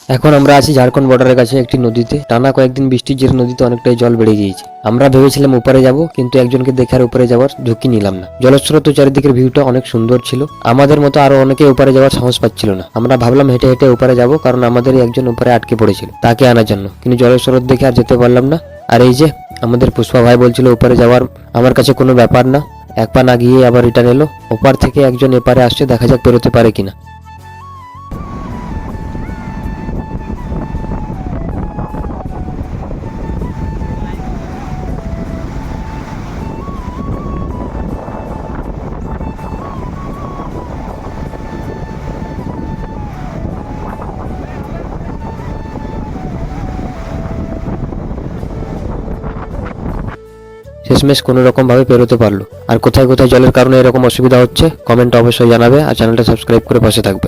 এখন আমরা আছি ঝাড়খণ্ড বর্ডারের কাছে একটি নদীতে। টানা কয়েকদিন বৃষ্টির জেরে নদীতে অনেকটাই জল বেড়ে গিয়েছে। আমরা ভেবেছিলাম উপরে যাব, কিন্তু একজনকে দেখে আর উপরে যাওয়ার ঝুঁকি নিলাম না। জলস্রোত ও চারিদিকের ভিউটা অনেক সুন্দর ছিল। আমাদের মতো আরো অনেকে উপরে যাওয়ার সাহস পাচ্ছিল না। আমরা ভাবলাম হেঁটে হেঁটে উপরে যাব, কারণ আমাদেরই একজন উপরে আটকে পড়েছিল, তাকে আনার জন্য। কিন্তু জলস্রোত দেখে আর যেতে পারলাম না। আর এই যে আমাদের পুষ্পা ভাই বলছিল উপরে যাওয়ার আমার কাছে কোনো ব্যাপার না, এক পা না গিয়ে আবার রিটার্ন এলো। ওপার থেকে একজন এপারে আসছে, দেখা যাক বেরোতে পারে কিনা। শেষমেশ কোনো রকম ভাবে পেরোতে পারলো। আর কোথায় কোথায় জলের কারণে এরকম অসুবিধা হচ্ছে কমেন্ট অবশ্যই জানাবে, আর চ্যানেলটা সাবস্ক্রাইব করে পাশে থাকবে।